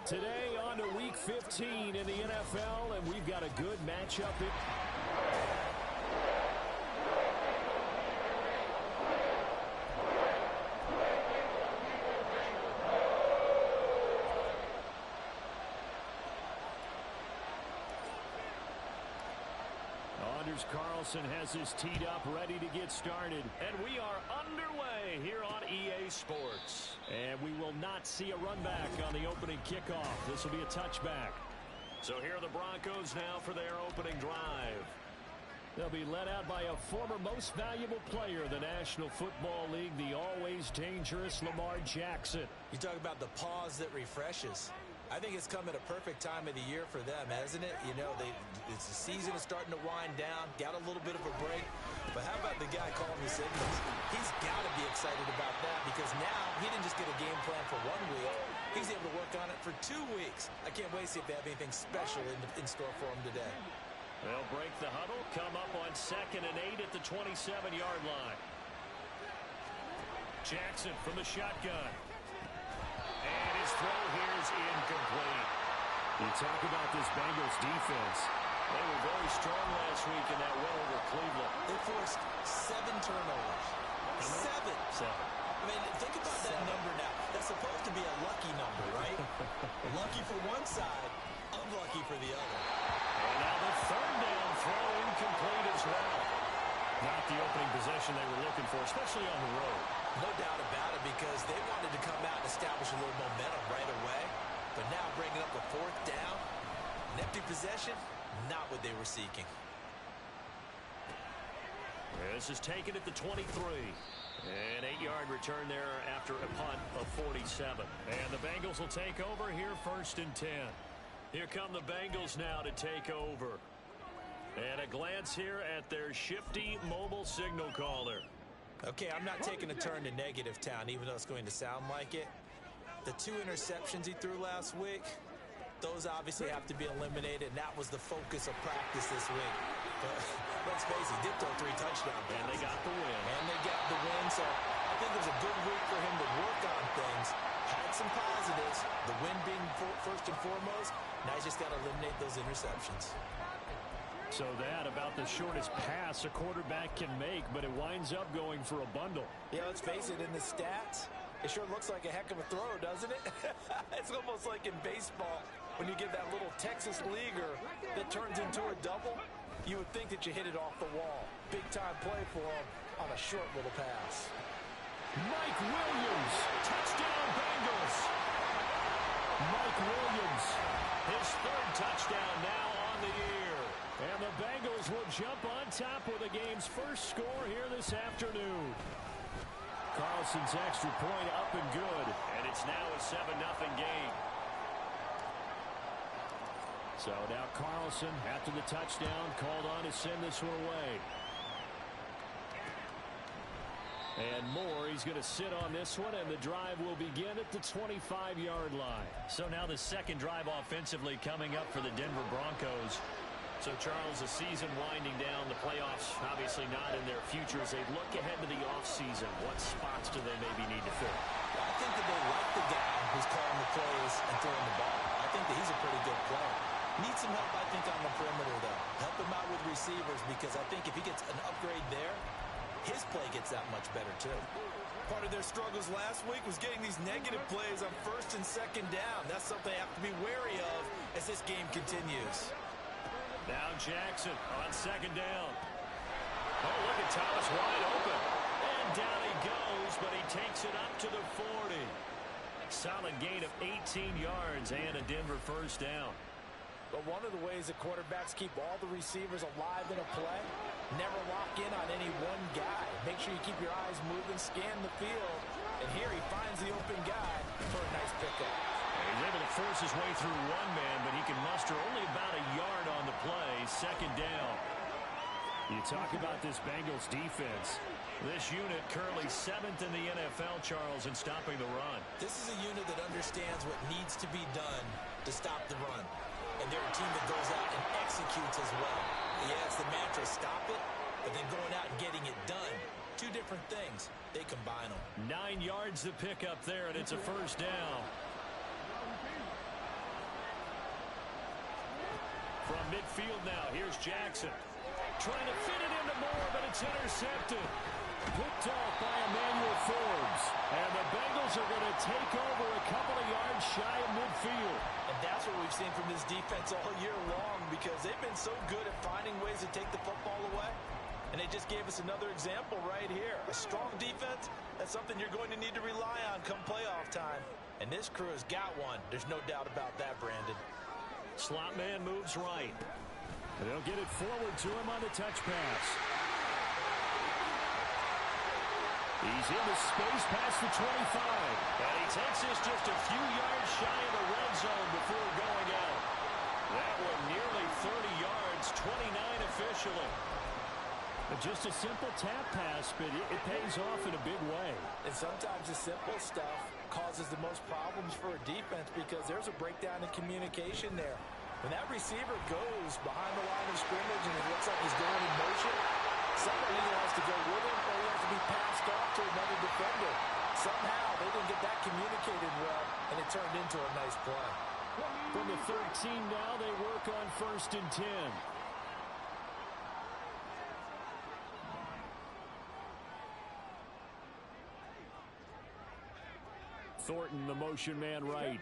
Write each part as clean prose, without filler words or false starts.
Today on to Week 15 in the NFL, and we've got a good matchup. Anders Carlson has his teed up, ready to get started. And we are underway here on EA Sports. And we will not see a run back on the opening kickoff. This will be a touchback. So here are the Broncos now for their opening drive. They'll be led out by a former most valuable player in the National Football League, the always dangerous Lamar Jackson. You talk about the pause that refreshes. I think it's come at a perfect time of the year for them, hasn't it? You know, the season is starting to wind down, got a little bit of a break. But how about the guy calling the signals? He's got to be excited about that because now he didn't just get a game plan for 1 week. He's able to work on it for 2 weeks. I can't wait to see if they have anything special in store for him today. They'll break the huddle, come up on 2nd and 8 at the 27-yard line. Jackson from the shotgun. And his throw here is incomplete. You talk about this Bengals defense. They were very strong last week in that win over Cleveland. They forced 7 turnovers. 7. I mean, think about that number now. That's supposed to be a lucky number, right? Lucky for one side, unlucky for the other. And now the 3rd down throw incomplete as well. Not the opening possession they were looking for, especially on the road. No doubt about it, because they wanted to come out and establish a little momentum right away. But now bringing up a 4th down, an empty possession, not what they were seeking. This is taken at the 23. An 8-yard return there after a punt of 47. And the Bengals will take over here 1st and 10. Here come the Bengals now to take over. And a glance here at their shifty mobile signal caller. Okay, I'm not taking a turn to negative town, even though it's going to sound like it. The 2 interceptions he threw last week, those obviously have to be eliminated, and that was the focus of practice this week. But let's face it, he did throw 3 touchdowns. And they got the win. So I think it was a good week for him to work on things. Had some positives, the win being first and foremost. Now he's just got to eliminate those interceptions. So that about the shortest pass a quarterback can make, but it winds up going for a bundle. Yeah, let's face it, in the stats, it sure looks like a heck of a throw, doesn't it? It's almost like in baseball, when you get that little Texas leaguer that turns into a double, you would think that you hit it off the wall. Big time play for him on a short little pass. Mike Williams, touchdown Bengals. Mike Williams, his 3rd touchdown now on the year. And the Bengals will jump on top with the game's first score here this afternoon. Carlson's extra point up and good. And it's now a 7-0 game. So now Carlson, after the touchdown, called on to send this one away. And Moore, he's going to sit on this one, and the drive will begin at the 25-yard line. So now the 2nd drive offensively coming up for the Denver Broncos. So, Charles, the season winding down, the playoffs obviously not in their future as they look ahead to the offseason. What spots do they maybe need to fill? Well, I think that they like the guy who's calling the plays and throwing the ball. I think that he's a pretty good player. Needs some help, I think, on the perimeter, though. Help him out with receivers, because I think if he gets an upgrade there, his play gets that much better, too. Part of their struggles last week was getting these negative plays on 1st and 2nd down. That's something they have to be wary of as this game continues. Now Jackson on 2nd down. Oh, look at Thomas wide open. And down he goes, but he takes it up to the 40. Solid gain of 18 yards and a Denver 1st down. But one of the ways that quarterbacks keep all the receivers alive in a play, never lock in on any one guy. Make sure you keep your eyes moving, scan the field. And here he finds the open guy for a nice pickup. He's able to force his way through one man, but he can muster only about a yard on the play. 2nd down. You talk about this Bengals defense. This unit currently 7th in the NFL, Charles, in stopping the run. This is a unit that understands what needs to be done to stop the run. And they're a team that goes out and executes as well. Yeah, it's the mantra, stop it, but then going out and getting it done. 2 different things. They combine them. 9 yards to pick up there, and it's a 1st down. field now. Here's Jackson. Trying to fit it into Moore, but it's intercepted. Picked off by Emmanuel Forbes. And the Bengals are going to take over a couple of yards shy of midfield. And that's what we've seen from this defense all year long, because they've been so good at finding ways to take the football away. And they just gave us another example right here. A strong defense, that's something you're going to need to rely on come playoff time. And this crew has got one. There's no doubt about that, Brandon. Slot man moves right. And they'll get it forward to him on the touch pass. He's in the space past the 25. And he takes this just a few yards shy of the red zone before going out. That one nearly 30 yards, 29 officially. Just a simple tap pass, but it pays off in a big way. And sometimes the simple stuff causes the most problems for a defense because there's a breakdown in communication there. When that receiver goes behind the line of scrimmage and it looks like he's going in motion, somebody either has to go with him or he has to be passed off to another defender. Somehow they didn't get that communicated well, and it turned into a nice play. From the 13 now, they work on 1st and 10. Thornton, the motion man right.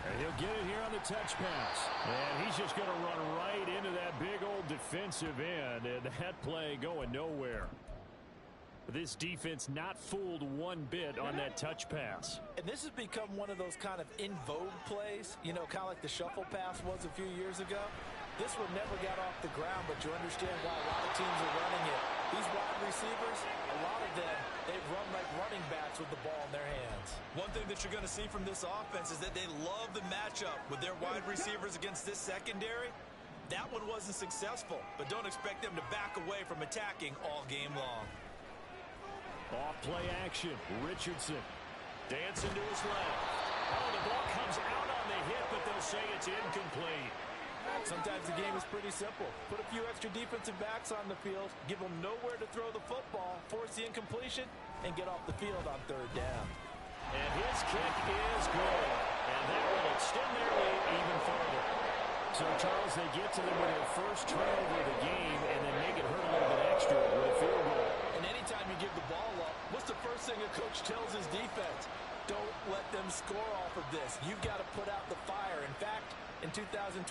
And he'll get it here on the touch pass. And he's just going to run right into that big old defensive end. And that play going nowhere. This defense not fooled one bit on that touch pass. And this has become one of those kind of in vogue plays, you know, kind of like the shuffle pass was a few years ago. This one never got off the ground, but you understand why a lot of teams are running it. These wide receivers, a lot of them, they run like running backs with the ball in their hands. One thing that you're going to see from this offense is that they love the matchup with their wide receivers against this secondary. That one wasn't successful, but don't expect them to back away from attacking all game long. Off play action. Richardson dancing to his left. Oh, the ball comes out on the hit, but they'll say it's incomplete. Sometimes the game is pretty simple. Put a few extra defensive backs on the field, give them nowhere to throw the football, force the incompletion, and get off the field on 3rd down. And his kick is good. And that will extend their lead even further. So, Charles, they get to them with their first turnover of the game and then make it hurt a little bit extra with a field goal. And anytime you give the ball up, what's the first thing a coach tells his defense? Don't let them score off of this. You've got to put out the fire. In fact, in 2021,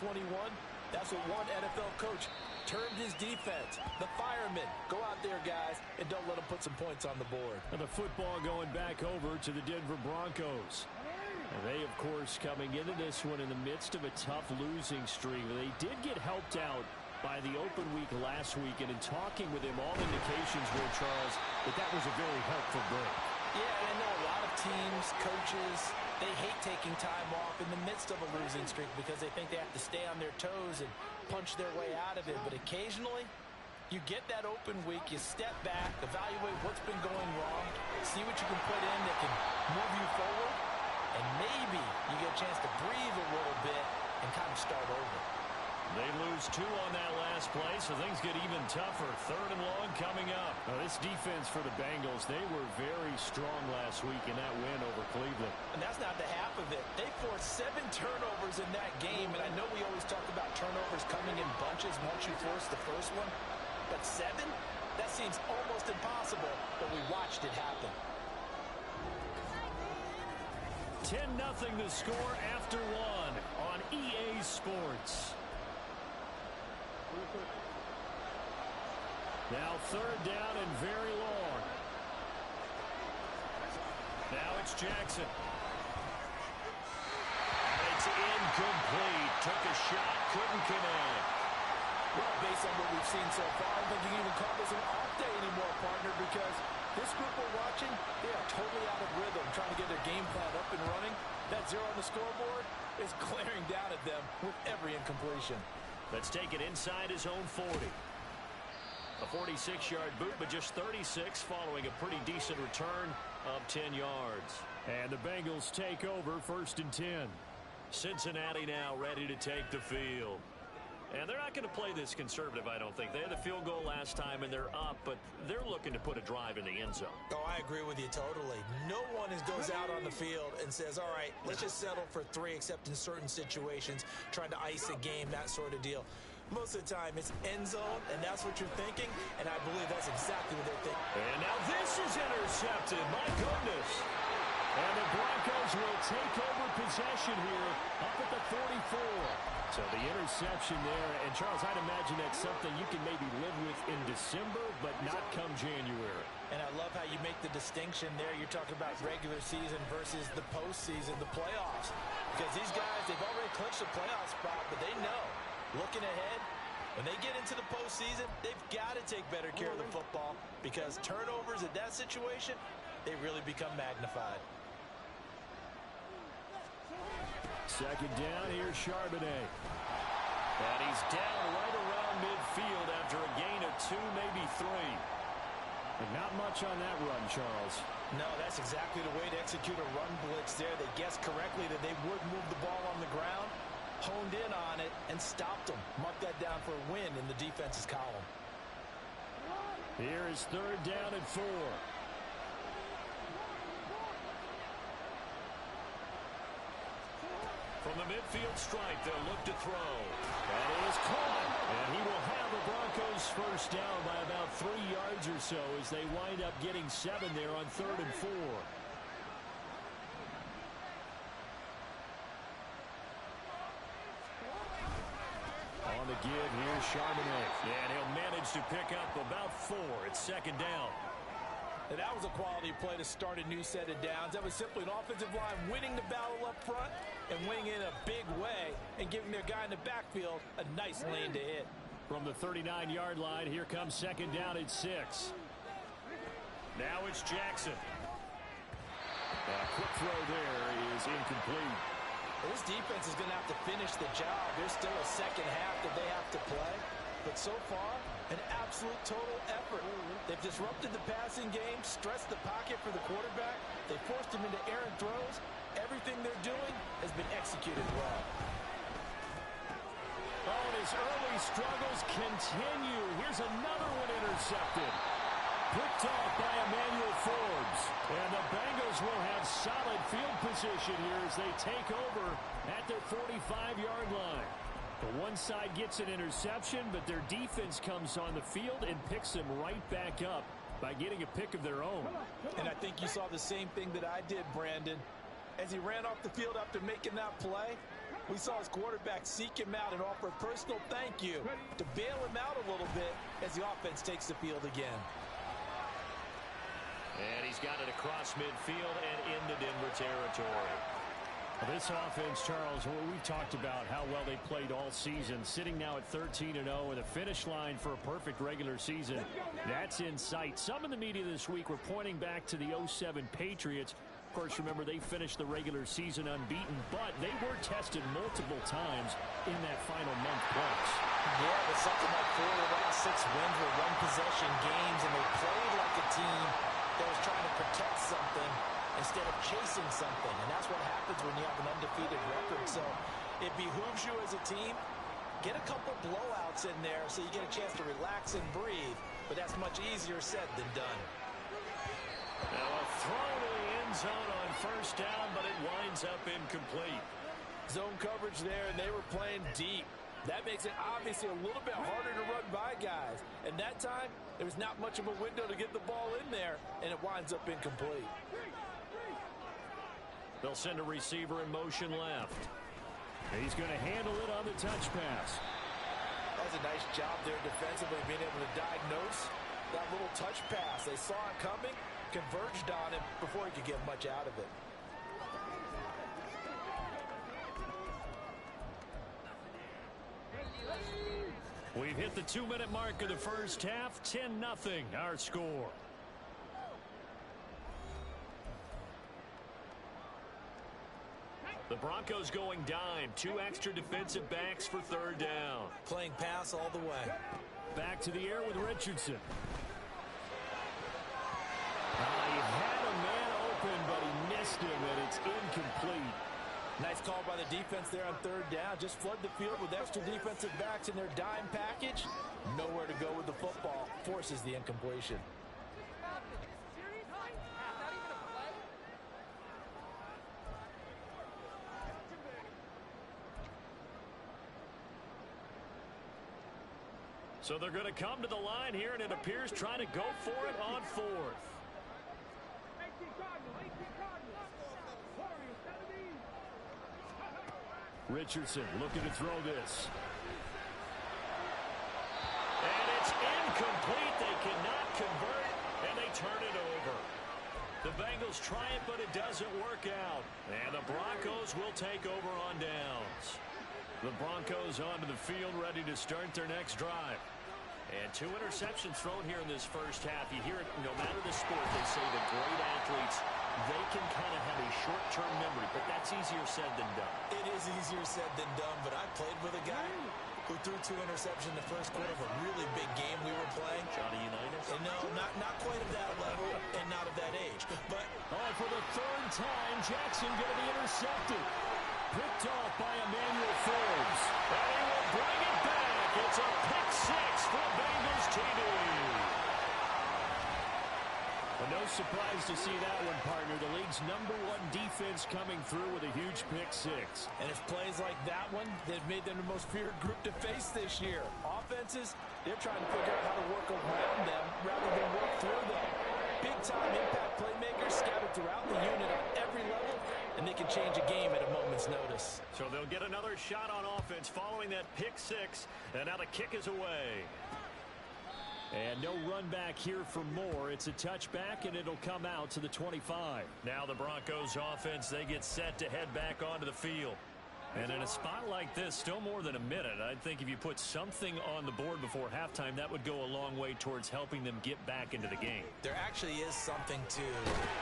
that's what one NFL coach termed his defense. The firemen. Go out there, guys, and don't let them put some points on the board. And the football going back over to the Denver Broncos. And they, of course, coming into this one in the midst of a tough losing streak. They did get helped out by the open week last week, and in talking with him, all indications were, Charles, that was a very helpful break. Yeah, I know a lot of teams, coaches, they hate taking time off in the midst of a losing streak because they think they have to stay on their toes and punch their way out of it. But occasionally, you get that open week, you step back, evaluate what's been going wrong, see what you can put in that can move you forward, and maybe you get a chance to breathe a little bit and kind of start over. They lose 2 on that last play, so things get even tougher. 3rd and long coming up. Now, this defense for the Bengals, they were very strong last week in that win over Cleveland. And that's not the half of it. They forced 7 turnovers in that game, and I know we always talk about turnovers coming in bunches once you force the first one, but 7? That seems almost impossible, but we watched it happen. 10-0 the score after 1 on EA Sports. Now 3rd down and very long. Now it's Jackson. It's incomplete. Took a shot, couldn't connect. Well, based on what we've seen so far, I don't think you can even call this an off day anymore, partner, because this group we're watching, they are totally out of rhythm, trying to get their game plan up and running. That 0 on the scoreboard is glaring down at them with every incompletion. Let's take it inside his own 40. A 46-yard boot, but just 36 following a pretty decent return of 10 yards. And the Bengals take over 1st and 10. Cincinnati now ready to take the field. And they're not going to play this conservative, I don't think. They had the field goal last time, and they're up, but they're looking to put a drive in the end zone. Oh, I agree with you totally. No one goes out on the field and says, all right, let's just settle for 3, except in certain situations, trying to ice a game, that sort of deal. Most of the time, it's end zone, and that's what you're thinking, and I believe that's exactly what they're thinking. And now this is intercepted. My goodness. And the Broncos will take over possession here up at the 44. So the interception there. And, Charles, I'd imagine that's something you can maybe live with in December, but not come January. And I love how you make the distinction there. You're talking about regular season versus the postseason, the playoffs. Because these guys, they've already clinched a playoff spot, but they know, looking ahead, when they get into the postseason, they've got to take better care of the football because turnovers in that situation, they really become magnified. Second down, here's Charbonnet. And he's down right around midfield after a gain of 2, maybe 3. But not much on that run, Charles. No, that's exactly the way to execute a run blitz there. They guessed correctly that they would move the ball on the ground, honed in on it, and stopped them. Mark that down for a win in the defense's column. Here is third down and 4. From the midfield stripe, they'll look to throw. That is caught. And he will have the Broncos first down by about 3 yards or so as they wind up getting 7 there on third and 4. On the give, here's Charbonnet. And he'll manage to pick up about 4. It's second down. And that was a quality play to start a new set of downs. That was simply an offensive line winning the battle up front and winning in a big way and giving their guy in the backfield a nice lane to hit. From the 39-yard line, here comes second down at 6. Now it's Jackson. A quick throw there is incomplete. Well, this defense is going to have to finish the job. There's still a second half that they have to play. But so far, an absolute total effort. They've disrupted the passing game, stressed the pocket for the quarterback. They forced him into errant throws. Everything they're doing has been executed well. Oh, and his early struggles continue. Here's another one intercepted. Picked off by Emmanuel Forbes. And the Bengals will have solid field position here as they take over at their 45-yard line. The one side gets an interception, but their defense comes on the field and picks them right back up by getting a pick of their own. And I think you saw the same thing that I did, Brandon. As he ran off the field after making that play, we saw his quarterback seek him out and offer a personal thank you to bail him out a little bit as the offense takes the field again. And he's got it across midfield and into Denver territory. Well, this offense, Charles, we've talked about how well they played all season, sitting now at 13-0 with a finish line for a perfect regular season. That's in sight. Some in the media this week were pointing back to the 07 Patriots. Of course, remember, they finished the regular season unbeaten, but they were tested multiple times in that final month plus. Yeah, but something like 4 of the last 6 wins were one-possession games, and they played like a team that was trying to protect something instead of chasing something. And that's what happens when you have an undefeated record. So it behooves you as a team, get a couple blowouts in there so you get a chance to relax and breathe. But that's much easier said than done. Now a throw to the end zone on first down, but it winds up incomplete. Zone coverage there, and they were playing deep. That makes it obviously a little bit harder to run by guys. And that time, there was not much of a window to get the ball in there, and it winds up incomplete. They'll send a receiver in motion left. He's going to handle it on the touch pass. That was a nice job there defensively, being able to diagnose that little touch pass. They saw it coming, converged on it before he could get much out of it. We've hit the 2-minute mark of the first half. 10-0 our score. The Broncos going dime. 2 extra defensive backs for third down. Playing pass all the way. Back to the air with Richardson. He had a man open, but he missed him, and it's incomplete. Nice call by the defense there on third down. Just flood the field with extra defensive backs in their dime package. Nowhere to go with the football. Forces the incompletion. So they're going to come to the line here, and it appears trying to go for it on fourth. Richardson looking to throw this. And it's incomplete. They cannot convert, and they turn it over. The Bengals try it, but it doesn't work out. And the Broncos will take over on downs. The Broncos onto the field, ready to start their next drive. And 2 interceptions thrown here in this first half. You hear it, no matter the sport, they say that great athletes, they can kind of have a short-term memory, but that's easier said than done. It is easier said than done, but I played with a guy who threw 2 interceptions in the first quarter of a really big game we were playing. Johnny Unitas? And no, not quite at that level and not at that age. But for the 3rd time, Jackson going to be intercepted. Picked off by Emmanuel Forbes. And he will bring it back. It's a pick 6 for Bengals TD. No surprise to see that one, partner. The league's #1 defense coming through with a huge pick 6. And it's plays like that one that made them the most feared group to face this year. Offenses, they're trying to figure out how to work around them rather than work through them. Big-time impact playmakers scattered throughout the unit at every level, and they can change a game at a moment's notice. So they'll get another shot on offense following that pick 6, and now the kick is away. And no run back here for more. It's a touchback, and it'll come out to the 25. Now the Broncos offense, they get set to head back onto the field. And in a spot like this, still more than a minute, I think if you put something on the board before halftime, that would go a long way towards helping them get back into the game. There actually is something to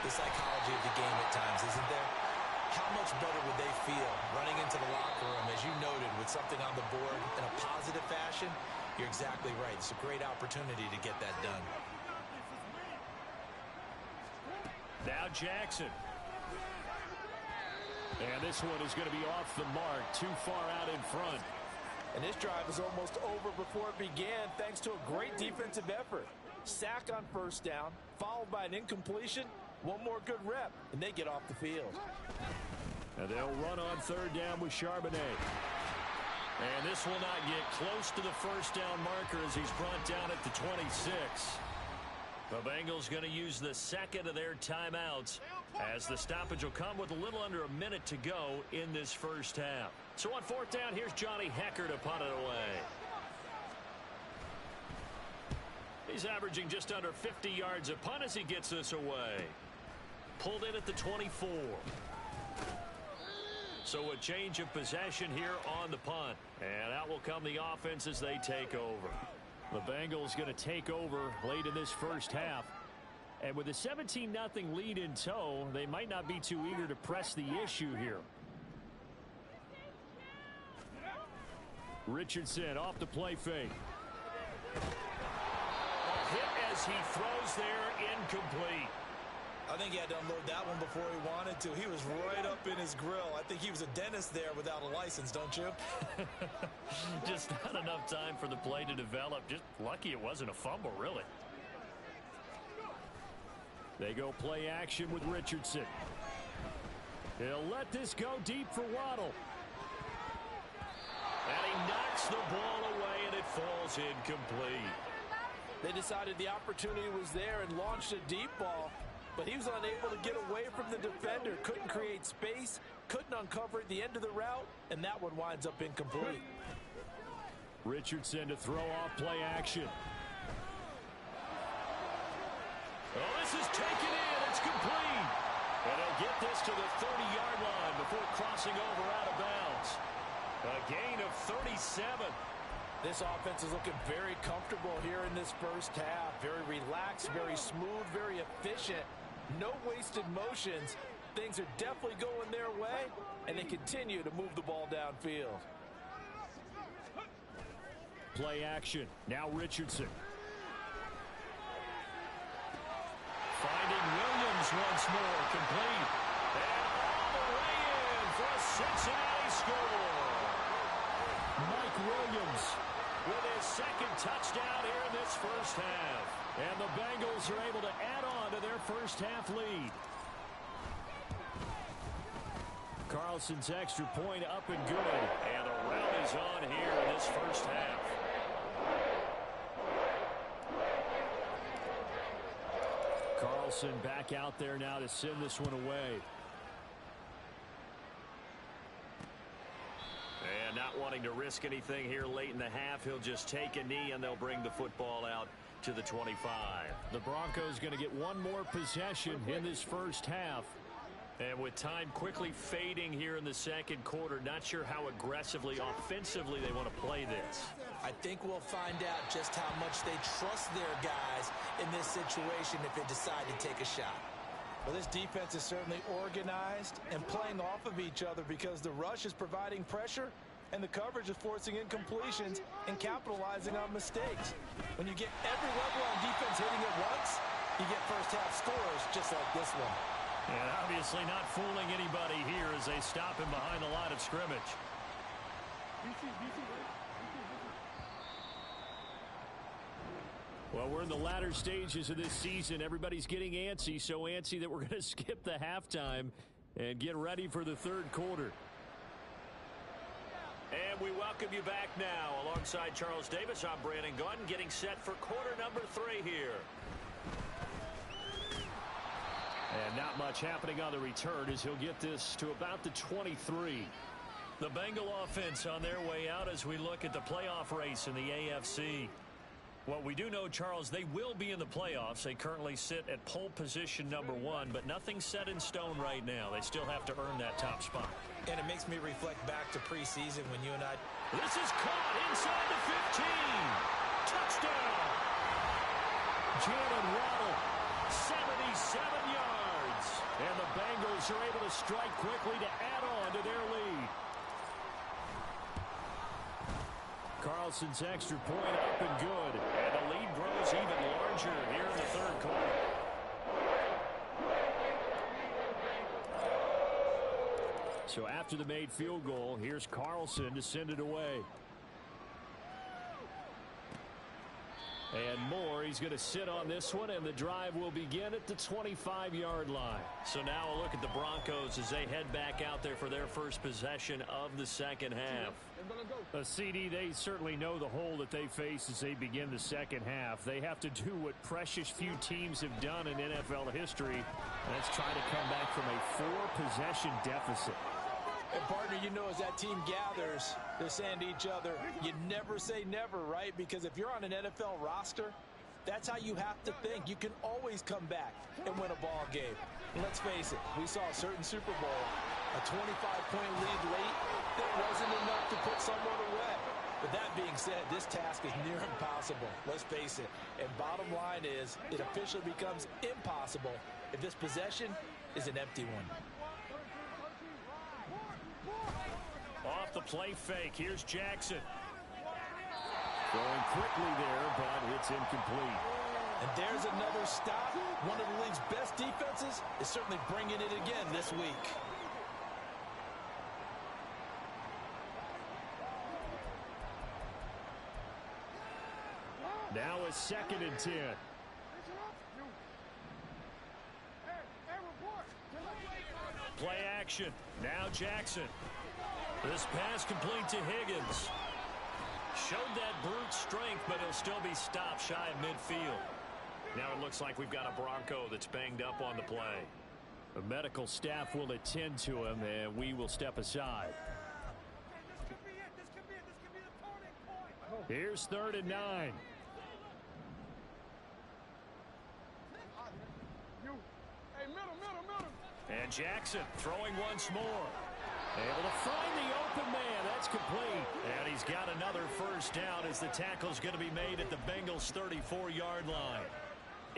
the psychology of the game at times, isn't there? How much better would they feel running into the locker room, as you noted, with something on the board in a positive fashion? You're exactly right. It's a great opportunity to get that done. Now Jackson. And this one is going to be off the mark, too far out in front. And this drive is almost over before it began, thanks to a great defensive effort. Sack on 1st down, followed by an incompletion. One more good rep, and they get off the field. And they'll run on 3rd down with Charbonnet. And this will not get close to the 1st down marker as he's brought down at the 26. The Bengals going to use the 2nd of their timeouts as the stoppage will come with a little under a minute to go in this first half. So on 4th down, here's Johnny Hecker to punt it away. He's averaging just under 50 yards a punt as he gets this away. Pulled in at the 24. So a change of possession here on the punt. And out will come the offense as they take over. The Bengals going to take over late in this first half. And with a 17-0 lead in tow, they might not be too eager to press the issue here. Richardson off the play fake. A hit as he throws there, incomplete. I think he had to unload that one before he wanted to. He was right up in his grill. I think he was a dentist there without a license, don't you? Just not enough time for the play to develop. Just lucky it wasn't a fumble, really. They go play action with Richardson. He'll let this go deep for Waddle. And he knocks the ball away, and it falls incomplete. They decided the opportunity was there and launched a deep ball, but he was unable to get away from the defender. Couldn't create space, couldn't uncover at the end of the route, and that one winds up incomplete. Richardson to throw off play action. Oh, this is taken in. It's complete. And they'll get this to the 30-yard line before crossing over out of bounds. A gain of 37. This offense is looking very comfortable here in this first half. Very relaxed, very smooth, very efficient. No wasted motions. Things are definitely going their way, and they continue to move the ball downfield. Play action. Now Richardson. Finding Williams once more. Complete. And all the way in for a Cincinnati score. Mike Williams with his 2nd touchdown here in this first half. And the Bengals are able to add on to their first half lead. Carlson's extra point up and good. And the rout is on here in this first half. Carlson back out there now to send this one away. And not wanting to risk anything here late in the half, he'll just take a knee and they'll bring the football out to the 25. The Broncos going to get one more possession in this first half. And with time quickly fading here in the second quarter, not sure how aggressively, offensively they want to play this. I think we'll find out just how much they trust their guys in this situation if they decide to take a shot. Well, this defense is certainly organized and playing off of each other because the rush is providing pressure and the coverage is forcing incompletions and capitalizing on mistakes. When you get every level on defense hitting at once, you get first-half scores just like this one. And obviously not fooling anybody here as they stop him behind the line of scrimmage. Well, we're in the latter stages of this season. Everybody's getting antsy, so antsy that we're going to skip the halftime and get ready for the third quarter. And we welcome you back now. Alongside Charles Davis, I'm Brandon Gaudin, getting set for quarter number 3 here. And not much happening on the return as he'll get this to about the 23. The Bengal offense on their way out as we look at the playoff race in the AFC. What we do know, Charles, they will be in the playoffs. They currently sit at pole position number 1, but nothing's set in stone right now. They still have to earn that top spot. And it makes me reflect back to preseason when you and I... This is caught inside the 15. Touchdown. Jalen Waddle, 77 yards. And the Bengals are able to strike quickly to add on to their lead. Carlson's extra point up and good. And the lead grows even larger here in the third quarter. So after the made field goal, here's Carlson to send it away. And Moore, he's going to sit on this one, and the drive will begin at the 25-yard line. So now a look at the Broncos as they head back out there for their first possession of the second half. A CD, they certainly know the hole that they face as they begin the second half. They have to do what precious few teams have done in NFL history. Let's try to come back from a 4-possession deficit. And partner, you know, as that team gathers, they're saying to each other, you never say never, right? Because if you're on an NFL roster, that's how you have to think. You can always come back and win a ball game. And let's face it, we saw a certain Super Bowl, a 25-point lead late, that wasn't enough to put someone away. But that being said, this task is near impossible. Let's face it. And bottom line is, it officially becomes impossible if this possession is an empty one. Off the play fake, here's Jackson. Going quickly there, but it's incomplete. And there's another stop. One of the league's best defenses is certainly bringing it again this week. Now a 2nd and 10. Play action. Now Jackson. This pass complete to Higgins. Showed that brute strength, but he'll still be stopped shy of midfield. Now it looks like we've got a Bronco that's banged up on the play. The medical staff will attend to him, and we will step aside. Here's 3rd and 9. And Jackson throwing once more. Able to find the open man. That's complete. And he's got another first down as the tackle's going to be made at the Bengals' 34-yard line.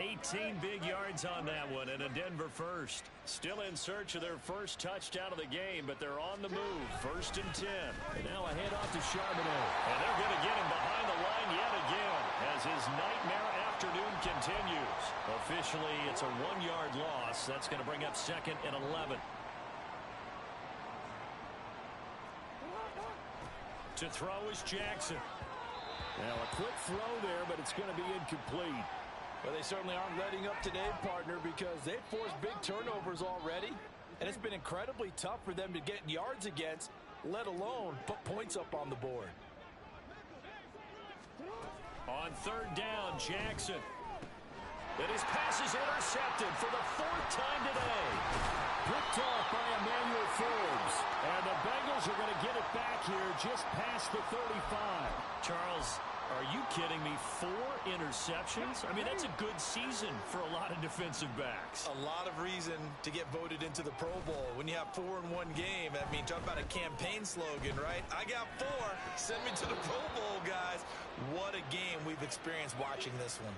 18 big yards on that one and a Denver first. Still in search of their first touchdown of the game, but they're on the move. 1st and 10. And now a handoff to Charbonnet. And they're going to get him behind the line yet again as his nightmare afternoon continues. Officially, it's a 1-yard loss. That's going to bring up 2nd and 11. To throw is Jackson. Now a quick throw there, but it's going to be incomplete. Well, they certainly aren't letting up today, partner, because they've forced big turnovers already. And it's been incredibly tough for them to get yards against, let alone put points up on the board. On 3rd down, Jackson. And his pass is intercepted for the 4th time today. Picked off by Emmanuel Forbes. And the Bengals are going to get it back here just past the 35. Charles, are you kidding me? 4 interceptions? I mean, that's a good season for a lot of defensive backs. A lot of reason to get voted into the Pro Bowl. When you have 4 in one game, I mean, talk about a campaign slogan, right? I got 4. Send me to the Pro Bowl, guys. What a game we've experienced watching this one.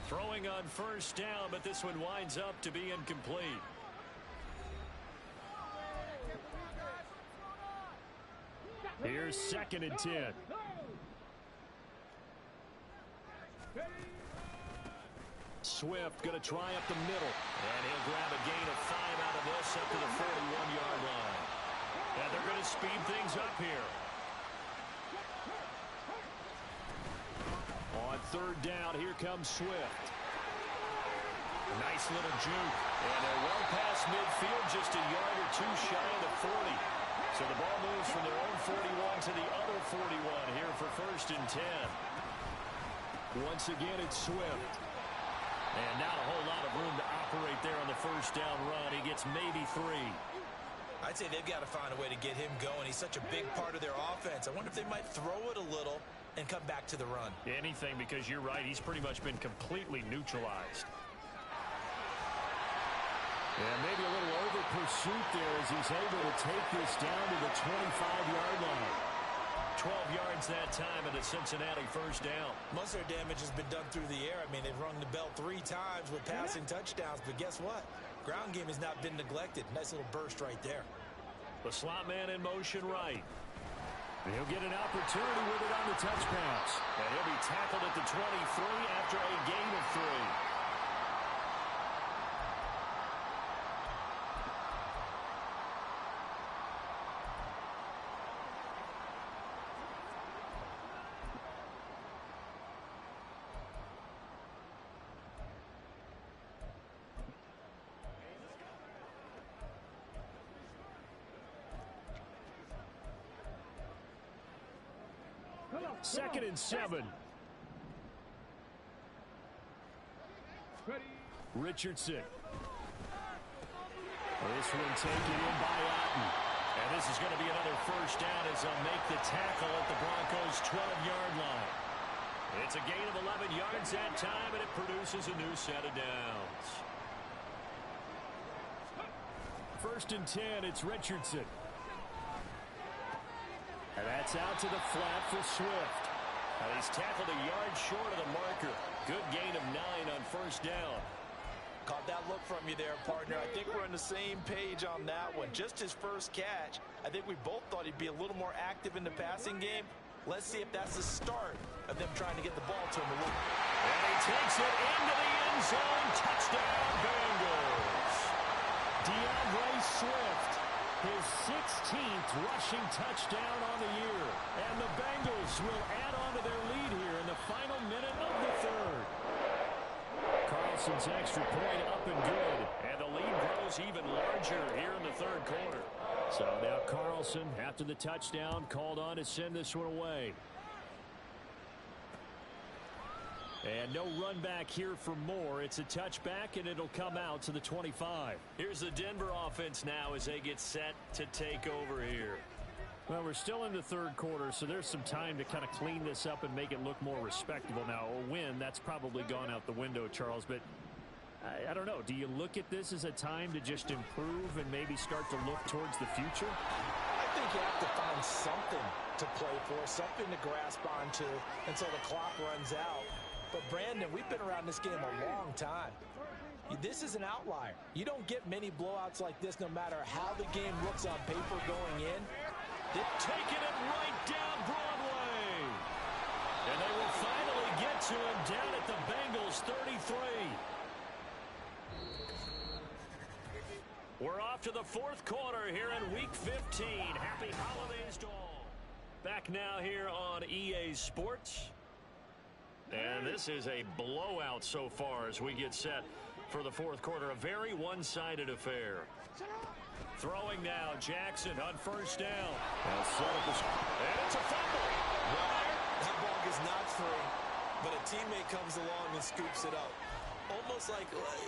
Throwing on 1st down, but this one winds up to be incomplete. Here's 2nd and 10. Swift going to try up the middle. And he'll grab a gain of 5 out of this up to the 41-yard line. And they're going to speed things up here. On 3rd down, here comes Swift. A nice little juke. And they're well past midfield, just a yard or 2 shy of the 40. So the ball moves from their own 41 to the other 41 here for 1st and 10. Once again, it's Swift. And not a whole lot of room to operate there on the 1st down run. He gets maybe 3. I'd say they've got to find a way to get him going. He's such a big part of their offense. I wonder if they might throw it a little and come back to the run. Anything, because you're right. He's pretty much been completely neutralized. And maybe a little over pursuit there as he's able to take this down to the 25-yard line. 12 yards that time and a Cincinnati 1st down. Most of their damage has been done through the air. I mean, they've rung the bell 3 times with passing touchdowns, but guess what? Ground game has not been neglected. Nice little burst right there. The slot man in motion right. He'll get an opportunity with it on the touch pass. And he'll be tackled at the 23 after a gain of 3. Second and 7. Richardson. This one taken in by Otten. And this is going to be another 1st down as they'll make the tackle at the Broncos' 12-yard line. It's a gain of 11 yards that time, and it produces a new set of downs. 1st and 10, it's Richardson. And that's out to the flat for Swift. And he's tackled a yard short of the marker. Good gain of 9 on 1st down. Caught that look from you there, partner. I think we're on the same page on that one. Just his first catch. I think we both thought he'd be a little more active in the passing game. Let's see if that's the start of them trying to get the ball to him a little. And he takes it into the end zone. Touchdown, Bengals. DeAndre Swift. His 16th rushing touchdown on the year. And the Bengals will add on to their lead here in the final minute of the 3rd. Carlson's extra point up and good. And the lead grows even larger here in the 3rd quarter. So now Carlson, after the touchdown, called on to send this one away. And no run back here for more. It's a touchback, and it'll come out to the 25. Here's the Denver offense now as they get set to take over here. Well, we're still in the 3rd quarter, so there's some time to kind of clean this up and make it look more respectable. Now, a win, that's probably gone out the window, Charles, but I don't know. Do you look at this as a time to just improve and maybe start to look towards the future? I think you have to find something to play for, something to grasp onto until the clock runs out. But, Brandon, we've been around this game a long time. This is an outlier. You don't get many blowouts like this no matter how the game looks on paper going in. They're taking it right down Broadway. And they will finally get to him down at the Bengals 33. We're off to the 4th quarter here in Week 15. Happy holidays to all. Back now here on EA Sports. And this is a blowout so far as we get set for the 4th quarter. A very one-sided affair. Throwing now, Jackson on 1st down. And it's a fumble. That ball is not free, but a teammate comes along and scoops it up. almost like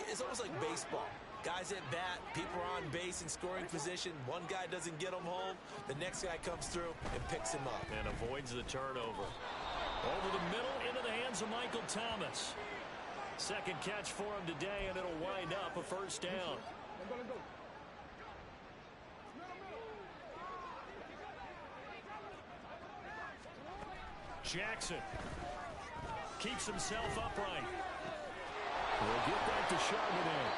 it's almost like baseball. Guys at bat, people are on base in scoring position. One guy doesn't get him home. The next guy comes through and picks him up. And avoids the turnover. Over the middle, into the hands of Michael Thomas. Second catch for him today, and it'll wind up a first down. Jackson keeps himself upright. We'll get that to Charbonnet.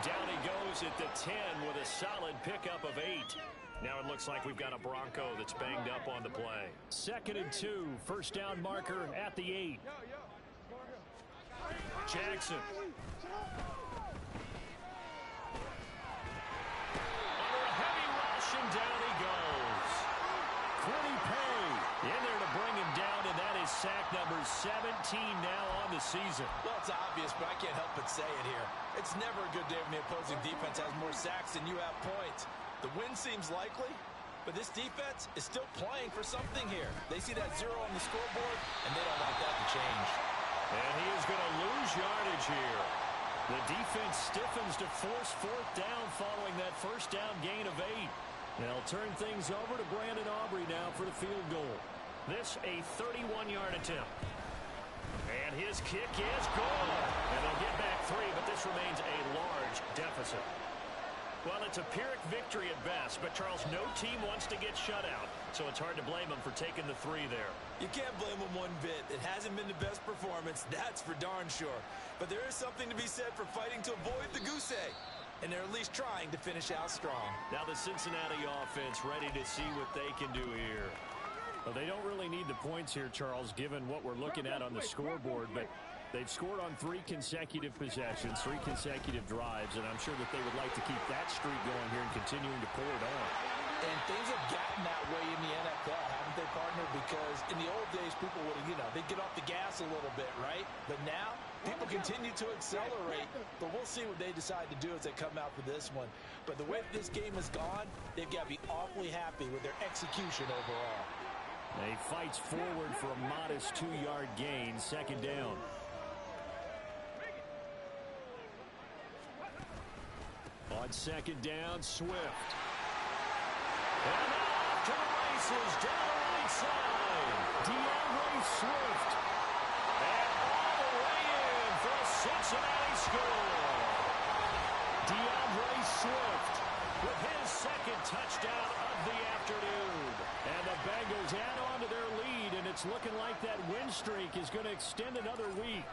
Down he goes at the 10 with a solid pickup of 8. Now it looks like we've got a Bronco that's banged up on the play. 2nd and 2, first down marker at the 8. Jackson. Under a heavy rush, and down he goes. Quiddy Pay in there to bring him down, and that is sack number 17 now on the season. Well, it's obvious, but I can't help but say it here. It's never a good day when the opposing defense has more sacks than you have points. The win seems likely, but this defense is still playing for something here. They see that 0 on the scoreboard, and they don't want that to change. And he is going to lose yardage here. The defense stiffens to force 4th down following that first down gain of 8. They'll turn things over to Brandon Aubrey now for the field goal. This a 31-yard attempt. And his kick is good. And they'll get back 3, but this remains a large deficit. Well, it's a Pyrrhic victory at best, but Charles, no team wants to get shut out, so it's hard to blame them for taking the 3 there. You can't blame them one bit. It hasn't been the best performance, that's for darn sure. But there is something to be said for fighting to avoid the goose egg. And they're at least trying to finish out strong. Now the Cincinnati offense ready to see what they can do here. Well, they don't really need the points here, Charles, given what we're looking at on the scoreboard, but they've scored on 3 consecutive possessions, 3 consecutive drives, and I'm sure that they would like to keep that streak going here and continuing to pour it on. And things have gotten that way in the NFL, haven't they, partner? Because in the old days, people would, they'd get off the gas a little bit, right? But now, people continue to accelerate. But we'll see what they decide to do as they come out for this one. But the way this game has gone, they've got to be awfully happy with their execution overall. He fights forward for a modest 2-yard gain, 2nd down. On 2nd down, Swift. And off to the races, down the right side. DeAndre Swift. And all the way in for a Cincinnati score. DeAndre Swift with his 2nd touchdown of the afternoon. And the Bengals add on to their lead, and it's looking like that win streak is going to extend another week.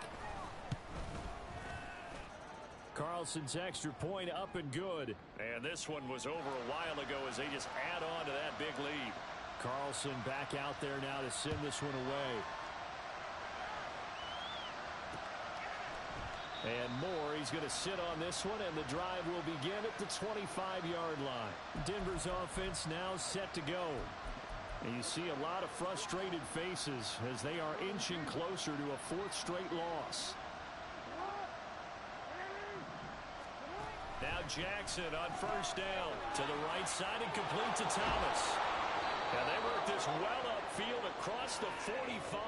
Carlson's extra point up and good. And this one was over a while ago as they just add on to that big lead. Carlson back out there now to send this one away. And Moore, he's going to sit on this one, and the drive will begin at the 25-yard line. Denver's offense now set to go. And you see a lot of frustrated faces as they are inching closer to a 4th straight loss. Now Jackson on first down to the right side and complete to Thomas. And they work this well upfield across the 45.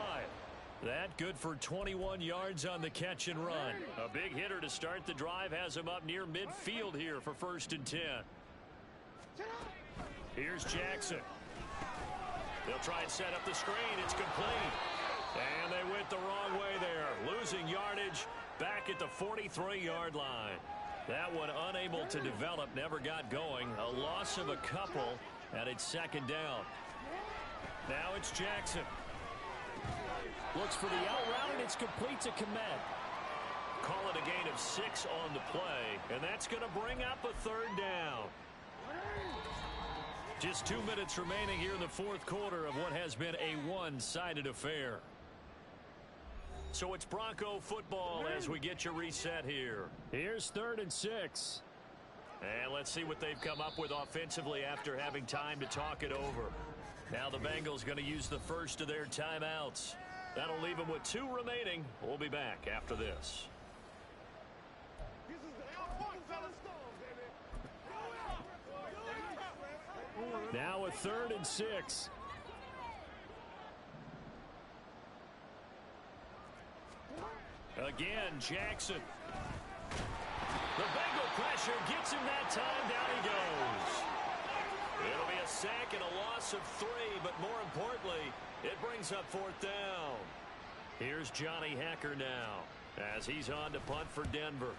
That good for 21 yards on the catch and run. A big hitter to start the drive has him up near midfield here for 1st and 10. Here's Jackson. They'll try and set up the screen. It's complete. And they went the wrong way there. Losing yardage back at the 43-yard line. That one unable to develop, never got going. A loss of a couple, and it's 2nd down. Now it's Jackson. Looks for the out route, and it's complete to Kmet. Call it a gain of 6 on the play, and that's going to bring up a 3rd down. Just 2 minutes remaining here in the 4th quarter of what has been a one-sided affair. So it's Bronco football as we get you reset here. Here's 3rd and 6. And let's see what they've come up with offensively after having time to talk it over. Now the Bengals going to use the first of their timeouts. That'll leave them with 2 remaining. We'll be back after this. Now a 3rd and 6. Again, Jackson. The Bengal pressure gets him that time. Down he goes. It'll be a sack and a loss of 3, but more importantly, it brings up 4th down. Here's Johnny Hacker now as he's on to punt for Denver.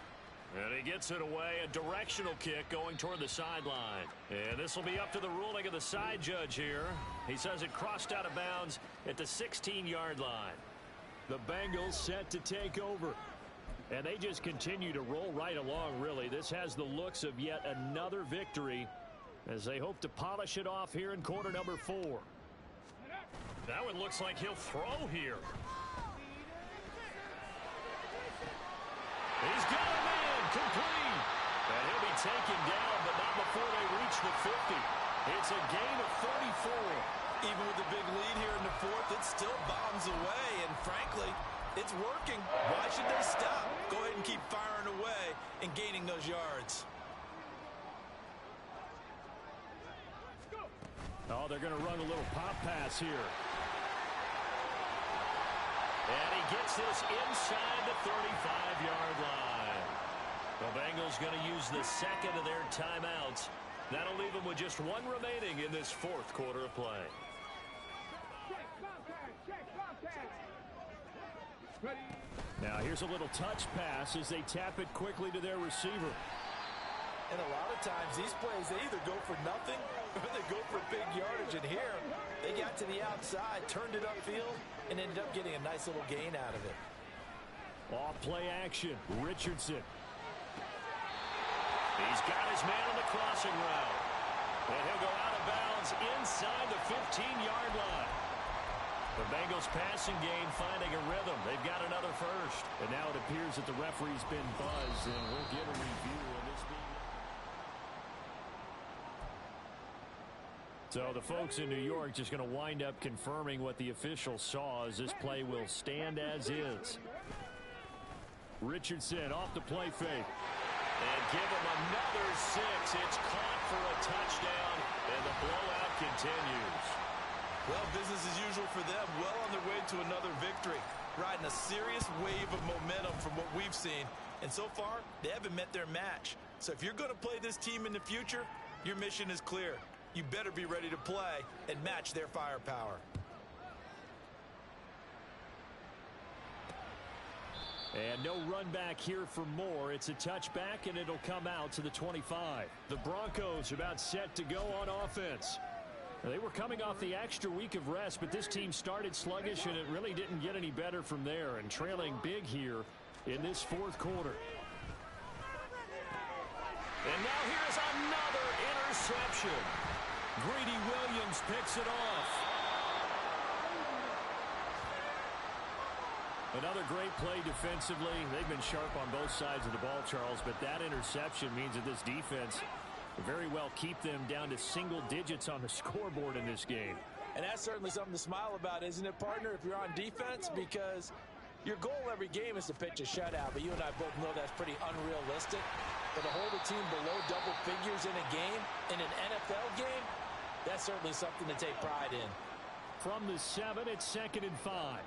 And he gets it away, a directional kick going toward the sideline. And this will be up to the ruling of the side judge here. He says it crossed out of bounds at the 16-yard line. The Bengals set to take over. And they just continue to roll right along, really. This has the looks of yet another victory as they hope to polish it off here in quarter number 4. That one looks like he'll throw here. He's got a man complete. And he'll be taken down, but not before they reach the 50. It's a gain of 34. Even with the big lead here in the 4th, it still bombs away. And frankly, it's working. Why should they stop? Go ahead and keep firing away and gaining those yards. Oh, they're going to run a little pop pass here. And he gets this inside the 35-yard line. The Bengals going to use the second of their timeouts. That'll leave them with just 1 remaining in this 4th quarter of play. Now here's a little touch pass as they tap it quickly to their receiver. And a lot of times these plays, they either go for nothing or they go for big yardage. And here, they got to the outside, turned it upfield, and ended up getting a nice little gain out of it. Off play action, Richardson. He's got his man on the crossing route. And he'll go out of bounds inside the 15-yard line. The Bengals passing game finding a rhythm. They've got another first. And now it appears that the referee's been buzzed, and we'll get a review of this being. So the folks in New York just going to wind up confirming what the officials saw as this play will stand as is. Richardson off the play fake. And give him another 6. It's caught for a touchdown, and the blowout continues. Well, business as usual for them. Well on their way to another victory. Riding a serious wave of momentum from what we've seen. And so far, they haven't met their match. So if you're going to play this team in the future, your mission is clear. You better be ready to play and match their firepower. And no run back here for more. It's a touchback, and it'll come out to the 25. The Broncos are about set to go on offense. They were coming off the extra week of rest, but this team started sluggish, and it really didn't get any better from there, and trailing big here in this 4th quarter. And now here's another interception. Greedy Williams picks it off. Another great play defensively. They've been sharp on both sides of the ball, Charles, but that interception means that this defense very well keep them down to single digits on the scoreboard in this game. And that's certainly something to smile about, isn't it, partner, if you're on defense? Because your goal every game is to pitch a shutout, but you and I both know that's pretty unrealistic. But to hold a team below double figures in a game, in an NFL game, that's certainly something to take pride in. From the 7, it's 2nd and 5.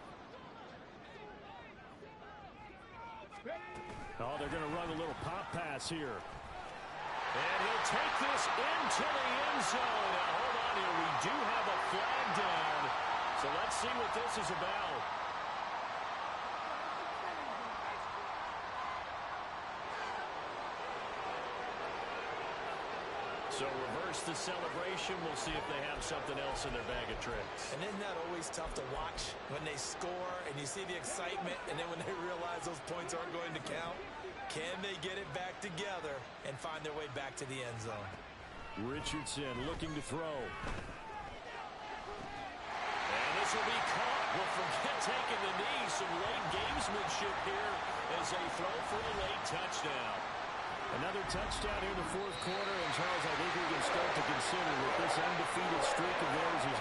Oh, they're going to run a little pop pass here. And he'll take this into the end zone. Now, hold on here. We do have a flag down. So let's see what this is about. So reverse the celebration. We'll see if they have something else in their bag of tricks. And isn't that always tough to watch when they score and you see the excitement, and then when they realize those points aren't going to count? Can they get it back together and find their way back to the end zone? Richardson looking to throw. And this will be caught. Well, forget taking the knee. Some late gamesmanship here as they throw for a late touchdown. Another touchdown here in the 4th quarter, and Charles, I think we can start to consider that this undefeated streak of theirs is